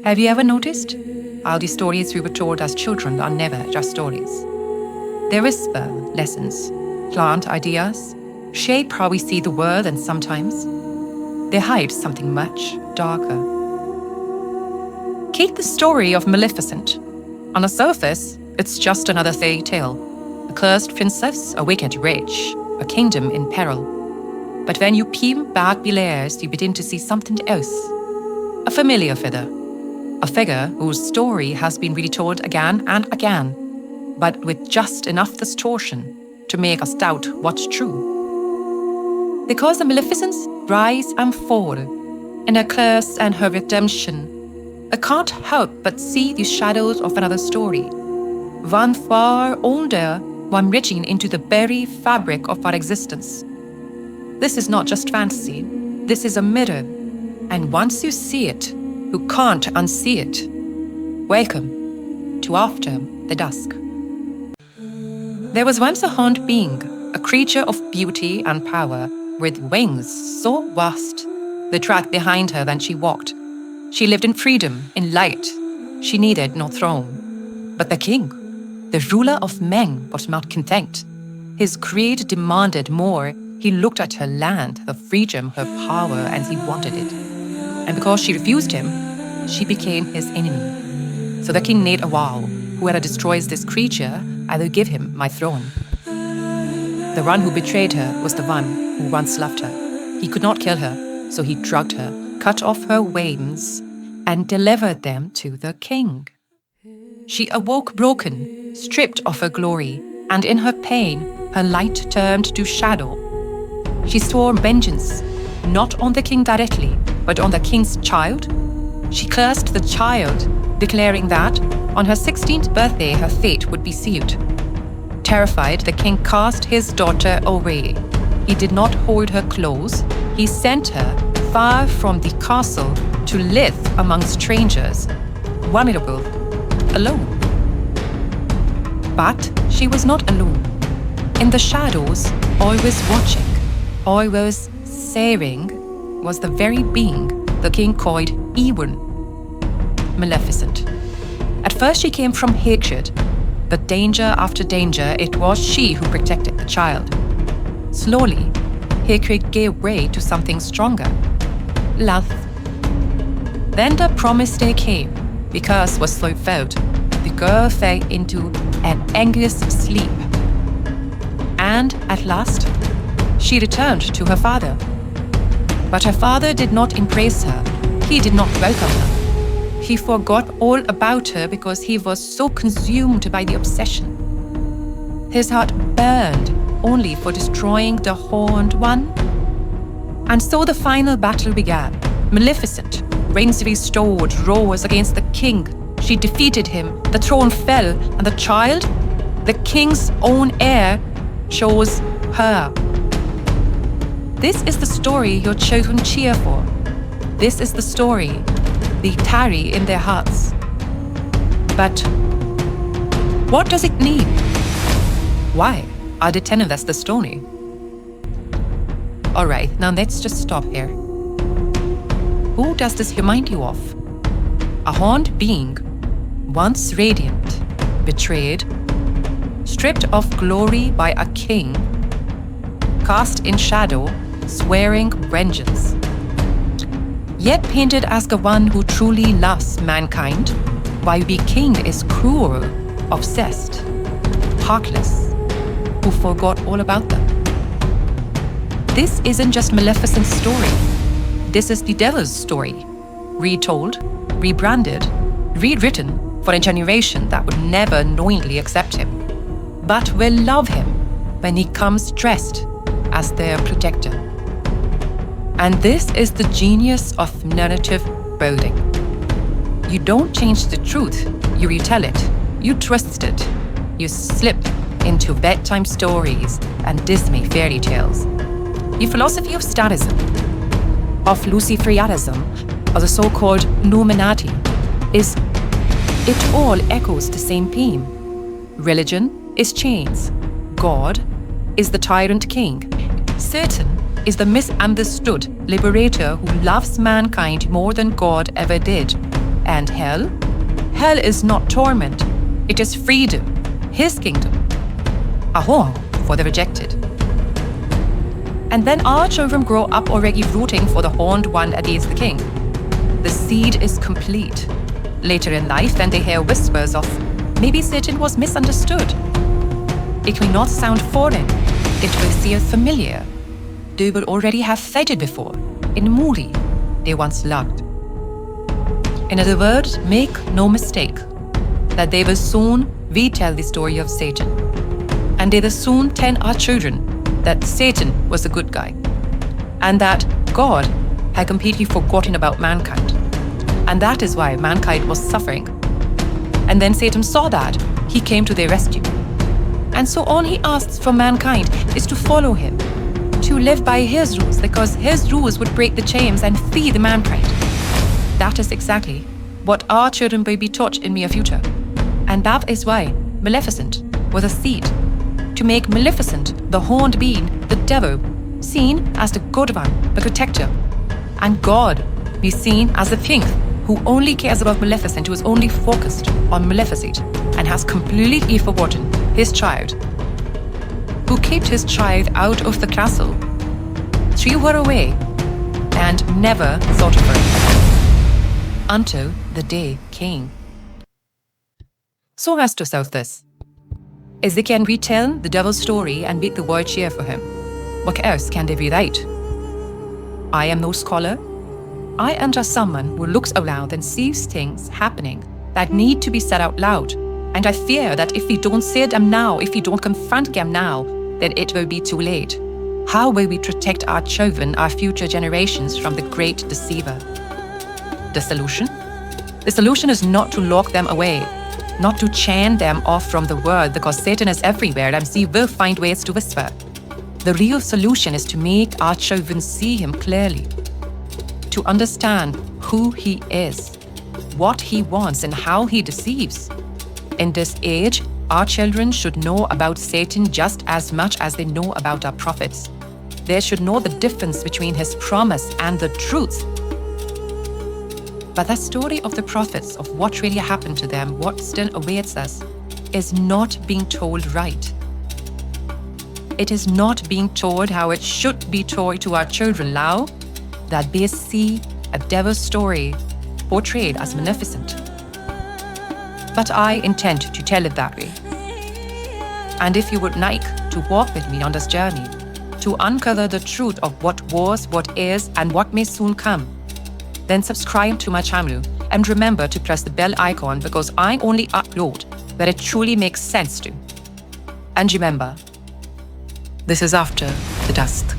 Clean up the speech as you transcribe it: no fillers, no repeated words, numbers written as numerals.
Have you ever noticed how the stories we were told as children are never just stories? They whisper lessons, plant ideas, shape how we see the world, and sometimes they hide something much darker. Take the story of Maleficent. On the surface, it's just another fairy tale. A cursed princess awakened to rage, a kingdom in peril. But when you peel back the layers, you begin to see something else. A familiar figure. A figure whose story has been retold again and again, but with just enough distortion to make us doubt what's true. Because the Maleficent's rise and fall, in her curse and her redemption, I can't help but see the shadows of another story. One far older, one reaching into the very fabric of our existence. This is not just fantasy, this is a mirror. And once you see it, you can't unsee it. Welcome to After the Dusk. There was once a horned being, a creature of beauty and power, with wings so vast they tracked behind her when she walked. She lived in freedom, in light. She needed no throne. But the king, the ruler of men, was not content. His greed demanded more. He looked at her land, her freedom, her power, and he wanted it. And because she refused him, she became his enemy. So the king made a vow: whoever destroys this creature, I will give him my throne. The one who betrayed her was the one who once loved her. He could not kill her, so he drugged her, cut off her wings, and delivered them to the king. She awoke broken, stripped of her glory, and in her pain, her light turned to shadow. She swore vengeance, not on the king directly, but on the king's child. She cursed the child, declaring that on her 16th birthday her fate would be sealed. Terrified, the king cast his daughter away. He did not hold her close. He sent her far from the castle to live among strangers, vulnerable, alone. But she was not alone. In the shadows, always watching, always saying, was the very being the king called evil, Maleficent. At first she came from hatred, but danger after danger, it was she who protected the child. Slowly, hatred gave way to something stronger: love. Then the promised day came. Because was so felt, the girl fell into an anxious sleep. And at last, she returned to her father. But her father did not embrace her. He did not welcome her. He forgot all about her because he was so consumed by the obsession. His heart burned only for destroying the horned one. And so the final battle began. Maleficent, reins restored, rose against the king. She defeated him, the throne fell, and the child, the king's own heir, chose her. This is the story your children cheer for. This is the story they carry in their hearts. But what does it mean? Why are they telling us the story? Alright, now let's just stop here. Who does this remind you of? A horned being, once radiant, betrayed, stripped of glory by a king, cast in shadow, swearing vengeance. Yet painted as the one who truly loves mankind, while the king is cruel, obsessed, heartless, who forgot all about them. This isn't just Maleficent's story. This is the devil's story, retold, rebranded, rewritten for a generation that would never knowingly accept him, but will love him when he comes dressed as their protector. And this is the genius of narrative building. You don't change the truth, you retell it, you twist it, you slip into bedtime stories and Disney fairy tales. The philosophy of statism, of Luciferianism, or the so-called Illuminati, is it all echoes the same theme. Religion is chains. God is the tyrant king. Satan is the misunderstood liberator who loves mankind more than God ever did. And hell? Hell is not torment. It is freedom, his kingdom. A home for the rejected. And then our children grow up already rooting for the horned one against the king. The seed is complete. Later in life, then they hear whispers of, maybe Satan was misunderstood. It will not sound foreign. It will seem familiar. They will already have fed it before, in Muri they once loved. In other words, make no mistake that they will soon retell the story of Satan. And they will soon tell our children that Satan was a good guy, and that God had completely forgotten about mankind. And that is why mankind was suffering. And then Satan saw that, he came to their rescue. And so all he asks from mankind is to follow him, to live by his rules, because his rules would break the chains and free the mankind. That is exactly what our children will be taught in near future. And that is why Maleficent was a seed, to make Maleficent, the horned being, the devil, seen as the good one, the protector, and God be seen as the king who only cares about Maleficent, who is only focused on Maleficent, and has completely forgotten his child, who kept his child out of the castle, threw her away, and never thought of her, until the day came. So as to solve this, is they can retell the devil's story and make the world cheer for him. What else can they rewrite? I am no scholar. I am just someone who looks around and sees things happening that need to be said out loud. And I fear that if we don't say them now, if we don't confront them now, then it will be too late. How will we protect our children, our future generations, from the great deceiver? The solution? The solution is not to lock them away, not to chain them off from the world, because Satan is everywhere and he will find ways to whisper. The real solution is to make our children see him clearly, to understand who he is, what he wants, and how he deceives. In this age, our children should know about Satan just as much as they know about our prophets. They should know the difference between his promise and the truth. But that story of the prophets, of what really happened to them, what still awaits us, is not being told right. It is not being told how it should be told to our children now, that they see a devil's story portrayed as Maleficent. But I intend to tell it that way. And if you would like to walk with me on this journey, to uncover the truth of what was, what is, and what may soon come, then subscribe to my channel and remember to press the bell icon, because I only upload where it truly makes sense to. And remember, this is After the Dusk.